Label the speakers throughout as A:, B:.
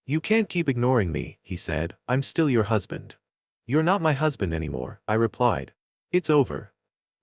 A: "You can't keep ignoring me," he said. "I'm still your husband." "You're not my husband anymore," I replied. "It's over."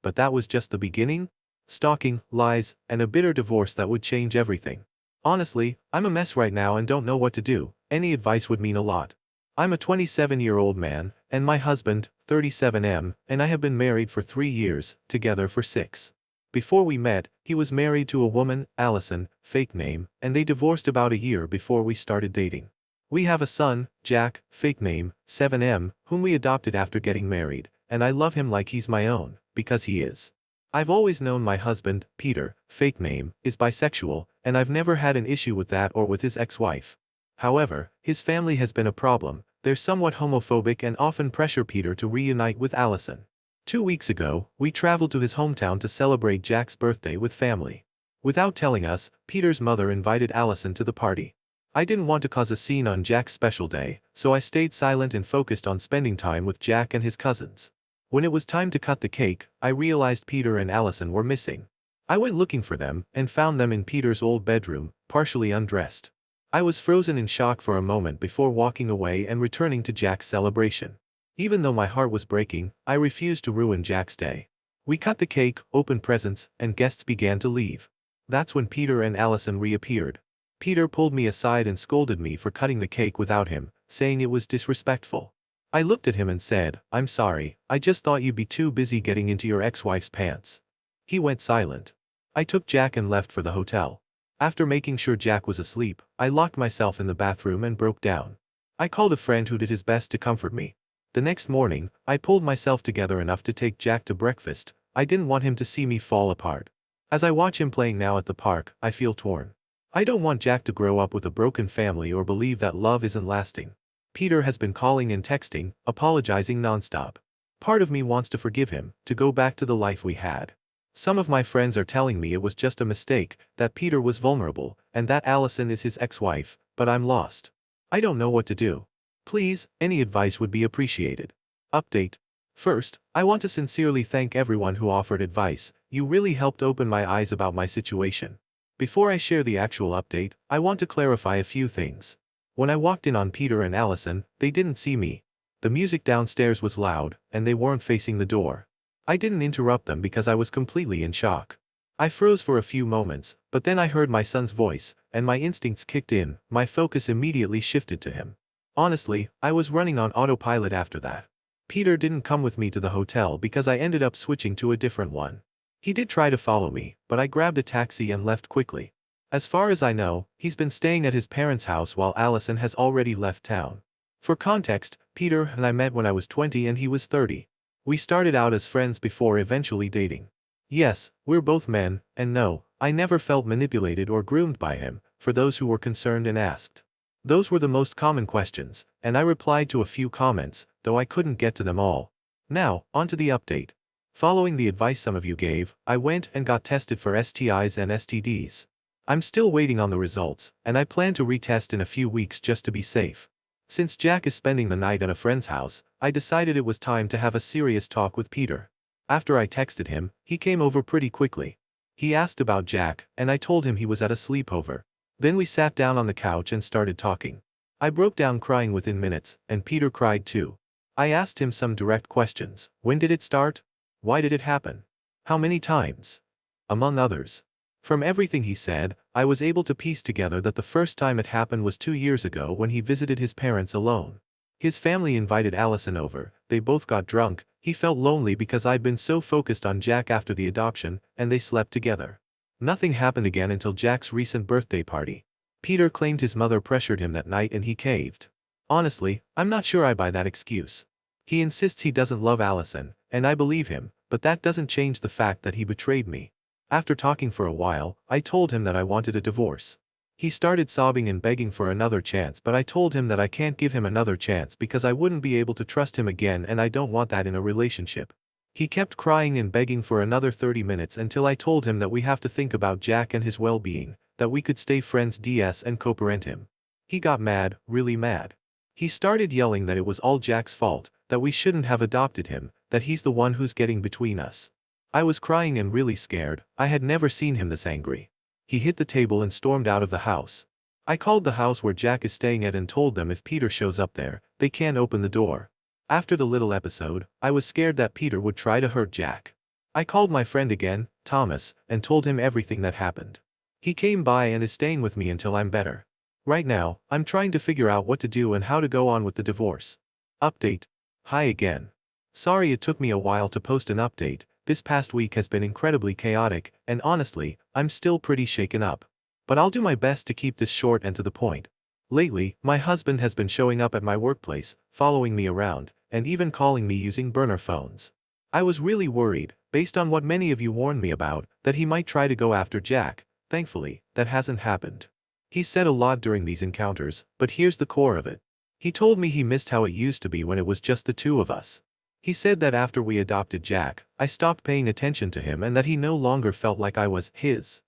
A: But that was just the beginning? Stalking, lies, and a bitter divorce that would change everything. Honestly, I'm a mess right now and don't know what to do. Any advice would mean a lot. I'm a 27-year-old man, and my husband, 37M, and I have been married for 3 years, together for 6. Before we met, he was married to a woman, Allison, fake name, and they divorced about a year before we started dating. We have a son, Jack, fake name, 7M, whom we adopted after getting married, and I love him like he's my own, because he is. I've always known my husband, Peter, fake name, is bisexual, and I've never had an issue with that or with his ex-wife. However, his family has been a problem. They're somewhat homophobic and often pressure Peter to reunite with Allison. 2 weeks ago, we traveled to his hometown to celebrate Jack's birthday with family. Without telling us, Peter's mother invited Allison to the party. I didn't want to cause a scene on Jack's special day, so I stayed silent and focused on spending time with Jack and his cousins. When it was time to cut the cake, I realized Peter and Allison were missing. I went looking for them and found them in Peter's old bedroom, partially undressed. I was frozen in shock for a moment before walking away and returning to Jack's celebration. Even though my heart was breaking, I refused to ruin Jack's day. We cut the cake, opened presents, and guests began to leave. That's when Peter and Allison reappeared. Peter pulled me aside and scolded me for cutting the cake without him, saying it was disrespectful. I looked at him and said, "I'm sorry, I just thought you'd be too busy getting into your ex-wife's pants." He went silent. I took Jack and left for the hotel. After making sure Jack was asleep, I locked myself in the bathroom and broke down. I called a friend who did his best to comfort me. The next morning, I pulled myself together enough to take Jack to breakfast. I didn't want him to see me fall apart. As I watch him playing now at the park, I feel torn. I don't want Jack to grow up with a broken family or believe that love isn't lasting. Peter has been calling and texting, apologizing nonstop. Part of me wants to forgive him, to go back to the life we had. Some of my friends are telling me it was just a mistake, that Peter was vulnerable, and that Allison is his ex-wife, but I'm lost. I don't know what to do. Please, any advice would be appreciated. Update. First, I want to sincerely thank everyone who offered advice. You really helped open my eyes about my situation. Before I share the actual update, I want to clarify a few things. When I walked in on Peter and Allison, they didn't see me. The music downstairs was loud, and they weren't facing the door. I didn't interrupt them because I was completely in shock. I froze for a few moments, but then I heard my son's voice, and my instincts kicked in. My focus immediately shifted to him. Honestly, I was running on autopilot after that. Peter didn't come with me to the hotel because I ended up switching to a different one. He did try to follow me, but I grabbed a taxi and left quickly. As far as I know, he's been staying at his parents' house while Allison has already left town. For context, Peter and I met when I was 20 and he was 30. We started out as friends before eventually dating. Yes, we're both men, and no, I never felt manipulated or groomed by him, for those who were concerned and asked. Those were the most common questions, and I replied to a few comments, though I couldn't get to them all. Now, onto the update. Following the advice some of you gave, I went and got tested for STIs and STDs. I'm still waiting on the results, and I plan to retest in a few weeks just to be safe. Since Jack is spending the night at a friend's house, I decided it was time to have a serious talk with Peter. After I texted him, he came over pretty quickly. He asked about Jack, and I told him he was at a sleepover. Then we sat down on the couch and started talking. I broke down crying within minutes, and Peter cried too. I asked him some direct questions. When did it start? Why did it happen? How many times? Among others. From everything he said, I was able to piece together that the first time it happened was 2 years ago when he visited his parents alone. His family invited Allison over, they both got drunk, he felt lonely because I'd been so focused on Jack after the adoption, and they slept together. Nothing happened again until Jack's recent birthday party. Peter claimed his mother pressured him that night and he caved. Honestly, I'm not sure I buy that excuse. He insists he doesn't love Allison, and I believe him, but that doesn't change the fact that he betrayed me. After talking for a while, I told him that I wanted a divorce. He started sobbing and begging for another chance, but I told him that I can't give him another chance because I wouldn't be able to trust him again and I don't want that in a relationship. He kept crying and begging for another 30 minutes until I told him that we have to think about Jack and his well-being, that we could stay friends DS and co-parent him. He got mad, really mad. He started yelling that it was all Jack's fault, that we shouldn't have adopted him, that he's the one who's getting between us. I was crying and really scared. I had never seen him this angry. He hit the table and stormed out of the house. I called the house where Jack is staying at and told them if Peter shows up there, they can't open the door. After the little episode, I was scared that Peter would try to hurt Jack. I called my friend again, Thomas, and told him everything that happened. He came by and is staying with me until I'm better. Right now, I'm trying to figure out what to do and how to go on with the divorce. Update. Hi again. Sorry it took me a while to post an update. This past week has been incredibly chaotic, and honestly, I'm still pretty shaken up. But I'll do my best to keep this short and to the point. Lately, my husband has been showing up at my workplace, following me around, and even calling me using burner phones. I was really worried, based on what many of you warned me about, that he might try to go after Jack. Thankfully, that hasn't happened. He said a lot during these encounters, but here's the core of it. He told me he missed how it used to be when it was just the two of us. He said that after we adopted Jack, I stopped paying attention to him and that he no longer felt like I was his.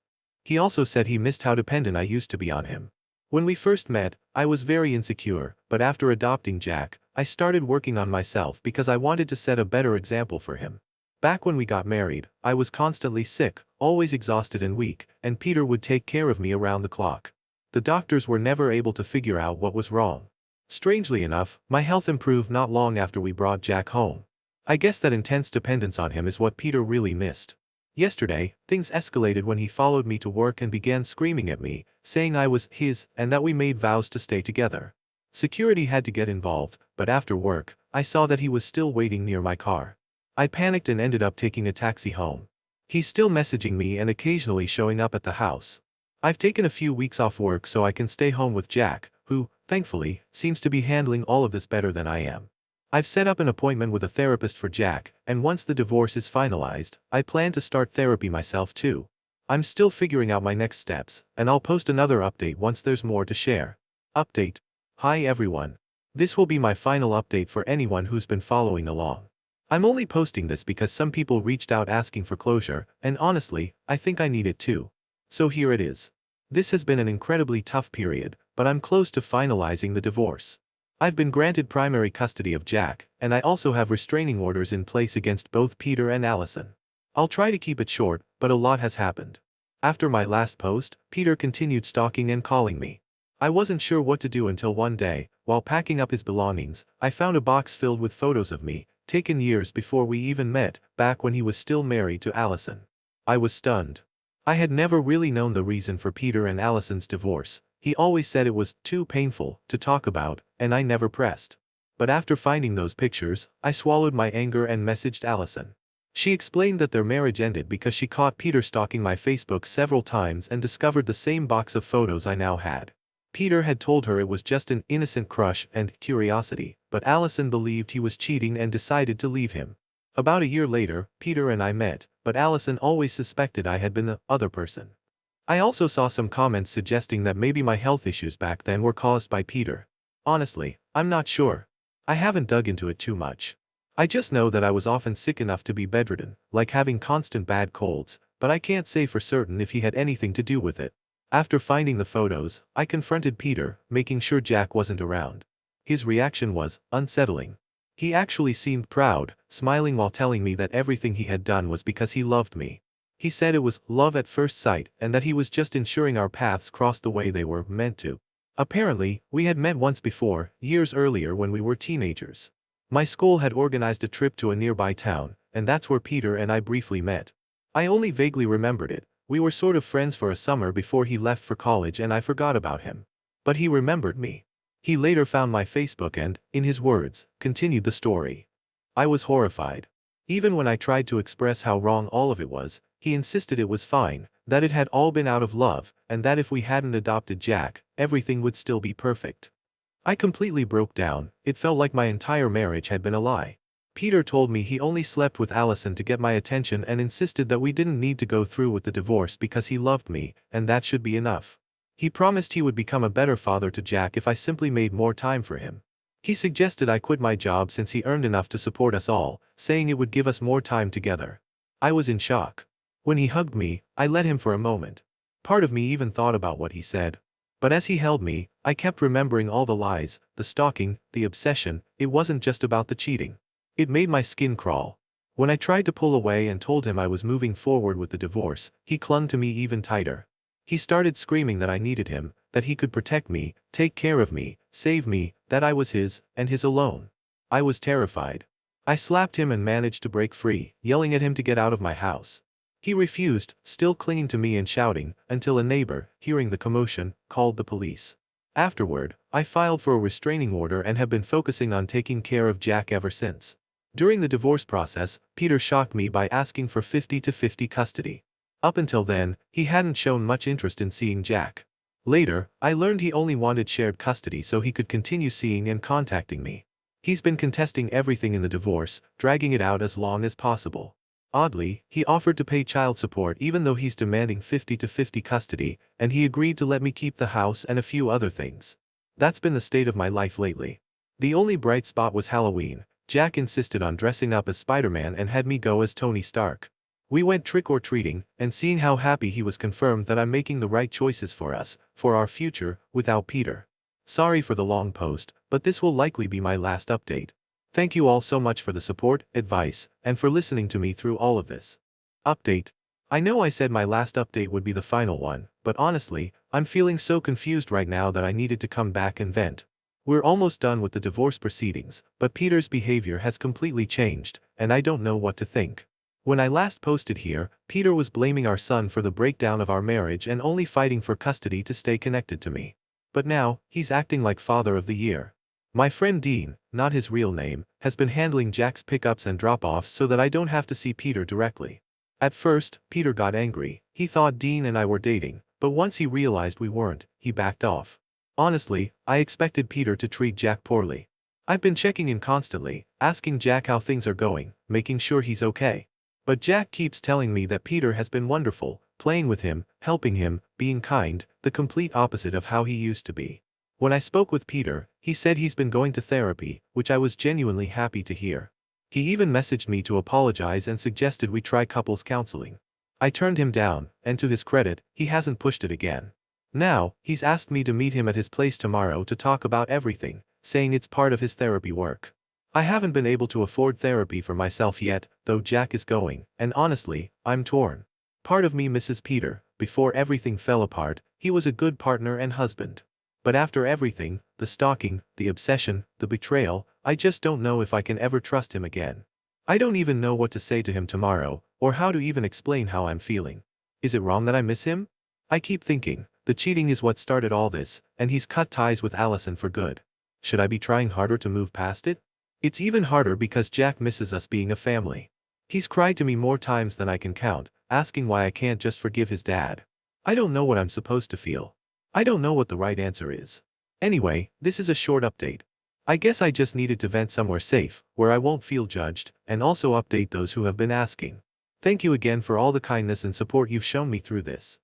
A: He also said he missed how dependent I used to be on him. When we first met, I was very insecure, but after adopting Jack, I started working on myself because I wanted to set a better example for him. Back when we got married, I was constantly sick, always exhausted and weak, and Peter would take care of me around the clock. The doctors were never able to figure out what was wrong. Strangely enough, my health improved not long after we brought Jack home. I guess that intense dependence on him is what Peter really missed. Yesterday, things escalated when he followed me to work and began screaming at me, saying I was his and that we made vows to stay together. Security had to get involved, but after work, I saw that he was still waiting near my car. I panicked and ended up taking a taxi home. He's still messaging me and occasionally showing up at the house. I've taken a few weeks off work so I can stay home with Jack, who, thankfully, seems to be handling all of this better than I am. I've set up an appointment with a therapist for Jack, and once the divorce is finalized, I plan to start therapy myself too. I'm still figuring out my next steps, and I'll post another update once there's more to share. Update. Hi everyone. This will be my final update for anyone who's been following along. I'm only posting this because some people reached out asking for closure, and honestly, I think I need it too. So here it is. This has been an incredibly tough period, but I'm close to finalizing the divorce. I've been granted primary custody of Jack, and I also have restraining orders in place against both Peter and Allison. I'll try to keep it short, but a lot has happened. After my last post, Peter continued stalking and calling me. I wasn't sure what to do until one day, while packing up his belongings, I found a box filled with photos of me, taken years before we even met, back when he was still married to Allison. I was stunned. I had never really known the reason for Peter and Allison's divorce. He always said it was too painful to talk about, and I never pressed. But after finding those pictures, I swallowed my anger and messaged Allison. She explained that their marriage ended because she caught Peter stalking my Facebook several times and discovered the same box of photos I now had. Peter had told her it was just an innocent crush and curiosity, but Allison believed he was cheating and decided to leave him. About a year later, Peter and I met, but Allison always suspected I had been the other person. I also saw some comments suggesting that maybe my health issues back then were caused by Peter. Honestly, I'm not sure. I haven't dug into it too much. I just know that I was often sick enough to be bedridden, like having constant bad colds, but I can't say for certain if he had anything to do with it. After finding the photos, I confronted Peter, making sure Jack wasn't around. His reaction was unsettling. He actually seemed proud, smiling while telling me that everything he had done was because he loved me. He said it was love at first sight and that he was just ensuring our paths crossed the way they were meant to. Apparently, we had met once before, years earlier when we were teenagers. My school had organized a trip to a nearby town, and that's where Peter and I briefly met. I only vaguely remembered it. We were sort of friends for a summer before he left for college and I forgot about him. But he remembered me. He later found my Facebook and, in his words, continued the story. I was horrified. Even when I tried to express how wrong all of it was, he insisted it was fine, that it had all been out of love, and that if we hadn't adopted Jack, everything would still be perfect. I completely broke down. It felt like my entire marriage had been a lie. Peter told me he only slept with Allison to get my attention and insisted that we didn't need to go through with the divorce because he loved me, and that should be enough. He promised he would become a better father to Jack if I simply made more time for him. He suggested I quit my job since he earned enough to support us all, saying it would give us more time together. I was in shock. When he hugged me, I let him for a moment. Part of me even thought about what he said. But as he held me, I kept remembering all the lies, the stalking, the obsession. It wasn't just about the cheating. It made my skin crawl. When I tried to pull away and told him I was moving forward with the divorce, he clung to me even tighter. He started screaming that I needed him, that he could protect me, take care of me, save me, that I was his, and his alone. I was terrified. I slapped him and managed to break free, yelling at him to get out of my house. He refused, still clinging to me and shouting, until a neighbor, hearing the commotion, called the police. Afterward, I filed for a restraining order and have been focusing on taking care of Jack ever since. During the divorce process, Peter shocked me by asking for 50-50 custody. Up until then, he hadn't shown much interest in seeing Jack. Later, I learned he only wanted shared custody so he could continue seeing and contacting me. He's been contesting everything in the divorce, dragging it out as long as possible. Oddly, he offered to pay child support even though he's demanding 50-50 custody, and he agreed to let me keep the house and a few other things. That's been the state of my life lately. The only bright spot was Halloween. Jack insisted on dressing up as Spider-Man and had me go as Tony Stark. We went trick-or-treating, and seeing how happy he was confirmed that I'm making the right choices for us, for our future, without Peter. Sorry for the long post, but this will likely be my last update. Thank you all so much for the support, advice, and for listening to me through all of this. Update. I know I said my last update would be the final one, but honestly, I'm feeling so confused right now that I needed to come back and vent. We're almost done with the divorce proceedings, but Peter's behavior has completely changed, and I don't know what to think. When I last posted here, Peter was blaming our son for the breakdown of our marriage and only fighting for custody to stay connected to me. But now, he's acting like father of the year. My friend Dean, not his real name, has been handling Jack's pickups and drop-offs so that I don't have to see Peter directly. At first, Peter got angry. He thought Dean and I were dating, but once he realized we weren't, he backed off. Honestly, I expected Peter to treat Jack poorly. I've been checking in constantly, asking Jack how things are going, making sure he's okay. But Jack keeps telling me that Peter has been wonderful, playing with him, helping him, being kind, the complete opposite of how he used to be. When I spoke with Peter, he said he's been going to therapy, which I was genuinely happy to hear. He even messaged me to apologize and suggested we try couples counseling. I turned him down, and to his credit, he hasn't pushed it again. Now, he's asked me to meet him at his place tomorrow to talk about everything, saying it's part of his therapy work. I haven't been able to afford therapy for myself yet, though Jack is going, and honestly, I'm torn. Part of me misses Peter. Before everything fell apart, he was a good partner and husband. But after everything, the stalking, the obsession, the betrayal, I just don't know if I can ever trust him again. I don't even know what to say to him tomorrow, or how to even explain how I'm feeling. Is it wrong that I miss him? I keep thinking, the cheating is what started all this, and he's cut ties with Allison for good. Should I be trying harder to move past it? It's even harder because Jack misses us being a family. He's cried to me more times than I can count, asking why I can't just forgive his dad. I don't know what I'm supposed to feel. I don't know what the right answer is. Anyway, this is a short update. I guess I just needed to vent somewhere safe, where I won't feel judged, and also update those who have been asking. Thank you again for all the kindness and support you've shown me through this.